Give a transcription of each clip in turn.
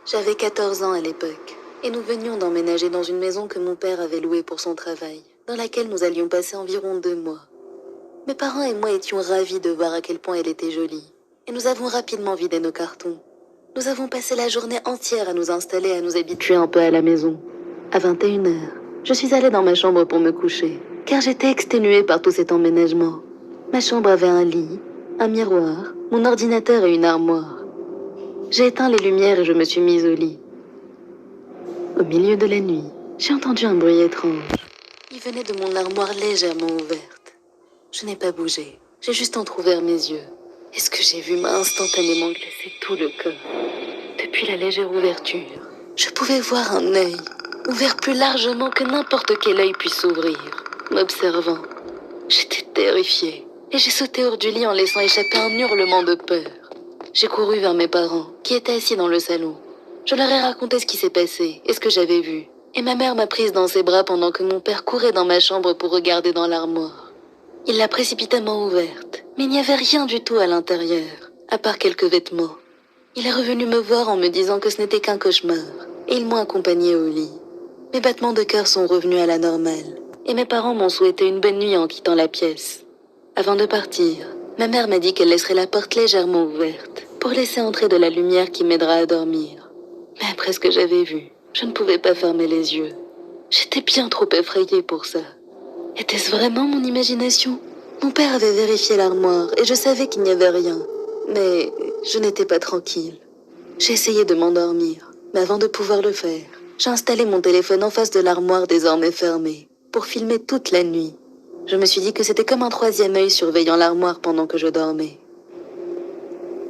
J'avais 14 ans à l'époque, et nous venions d'emménager dans une maison que mon père avait louée pour son travail, dans laquelle nous allions passer environ 2 mois. Mes parents et moi étions ravis de voir à quel point elle était jolie, et nous avons rapidement vidé nos cartons. Nous avons passé la journée entière à nous installer et à nous habituer un peu à la maison. À 21h, je suis allée dans ma chambre pour me coucher, car j'étais exténuée par tout cet emménagement. Ma chambre avait un lit, un miroir, mon ordinateur et une armoire. J'ai éteint les lumières et je me suis mise au lit. Au milieu de la nuit, j'ai entendu un bruit étrange. Il venait de mon armoire légèrement ouverte. Je n'ai pas bougé, j'ai juste entrouvert mes yeux. Et ce que j'ai vu m'a instantanément glacé tout le corps. Depuis la légère ouverture, je pouvais voir un œil, ouvert plus largement que n'importe quel œil puisse s'ouvrir, m'observant. J'étais terrifiée, et j'ai sauté hors du lit en laissant échapper un hurlement de peur. J'ai couru vers mes parents, qui étaient assis dans le salon. Je leur ai raconté ce qui s'est passé et ce que j'avais vu. Et ma mère m'a prise dans ses bras pendant que mon père courait dans ma chambre pour regarder dans l'armoire. Il l'a précipitamment ouverte, mais il n'y avait rien du tout à l'intérieur, à part quelques vêtements. Il est revenu me voir en me disant que ce n'était qu'un cauchemar, et ils m'ont accompagné au lit. Mes battements de cœur sont revenus à la normale, et mes parents m'ont souhaité une bonne nuit en quittant la pièce. Avant de partir, ma mère m'a dit qu'elle laisserait la porte légèrement ouverte, pour laisser entrer de la lumière qui m'aidera à dormir. Mais après ce que j'avais vu, je ne pouvais pas fermer les yeux. J'étais bien trop effrayée pour ça. Était-ce vraiment mon imagination? Mon père avait vérifié l'armoire et je savais qu'il n'y avait rien. Mais je n'étais pas tranquille. J'ai essayé de m'endormir, mais avant de pouvoir le faire, j'ai installé mon téléphone en face de l'armoire désormais fermée, pour filmer toute la nuit. Je me suis dit que c'était comme un troisième œil surveillant l'armoire pendant que je dormais.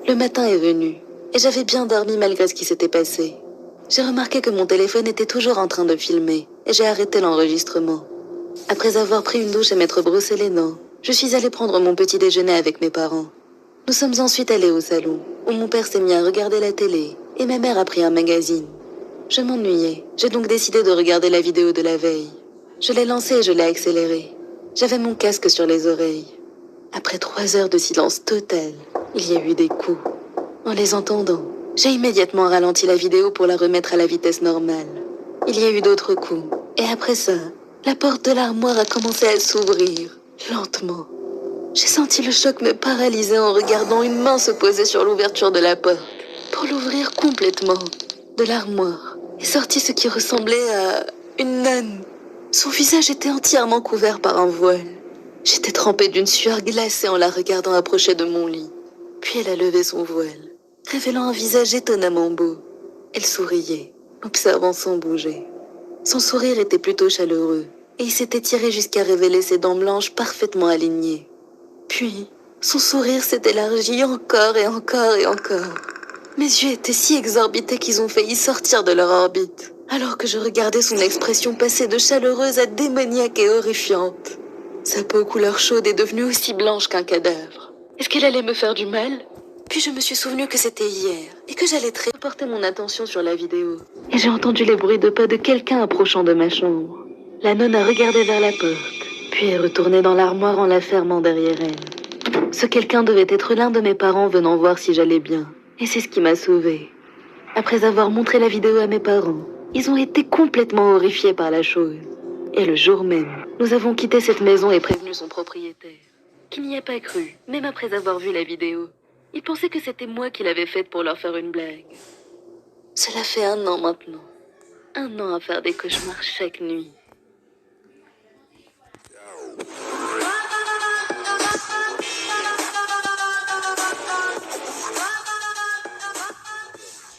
Le matin est venu, et j'avais bien dormi malgré ce qui s'était passé. J'ai remarqué que mon téléphone était toujours en train de filmer, et j'ai arrêté l'enregistrement. Après avoir pris une douche et m'être brossé les dents, je suis allée prendre mon petit déjeuner avec mes parents. Nous sommes ensuite allés au salon, où mon père s'est mis à regarder la télé, et ma mère a pris un magazine. Je m'ennuyais, j'ai donc décidé de regarder la vidéo de la veille. Je l'ai lancée et je l'ai accélérée. J'avais mon casque sur les oreilles. Après 3 heures de silence total, il y a eu des coups. En les entendant, j'ai immédiatement ralenti la vidéo pour la remettre à la vitesse normale. Il y a eu d'autres coups, et après ça, la porte de l'armoire a commencé à s'ouvrir, lentement. J'ai senti le choc me paralyser en regardant une main se poser sur l'ouverture de la porte. Pour l'ouvrir complètement, de l'armoire est sorti ce qui ressemblait à une nonne. Son visage était entièrement couvert par un voile. J'étais trempée d'une sueur glacée en la regardant approcher de mon lit. Puis elle a levé son voile, révélant un visage étonnamment beau. Elle souriait, m'observant sans bouger. Son sourire était plutôt chaleureux, et il s'était tiré jusqu'à révéler ses dents blanches parfaitement alignées. Puis, son sourire s'est élargi encore et encore et encore. Mes yeux étaient si exorbités qu'ils ont failli sortir de leur orbite, alors que je regardais son expression passer de chaleureuse à démoniaque et horrifiante. Sa peau couleur chaude est devenue aussi blanche qu'un cadavre. Est-ce qu'elle allait me faire du mal? Puis je me suis souvenu que c'était hier, et que j'allais très porter mon attention sur la vidéo. Et j'ai entendu les bruits de pas de quelqu'un approchant de ma chambre. La nonne a regardé vers la porte, puis est retournée dans l'armoire en la fermant derrière elle. Ce quelqu'un devait être l'un de mes parents venant voir si j'allais bien. Et c'est ce qui m'a sauvée. Après avoir montré la vidéo à mes parents, ils ont été complètement horrifiés par la chose. Et le jour même, nous avons quitté cette maison et prévenu son propriétaire, qui n'y a pas cru, même après avoir vu la vidéo. Il pensait que c'était moi qui l'avais faite pour leur faire une blague. Cela fait 1 an maintenant. 1 an à faire des cauchemars chaque nuit.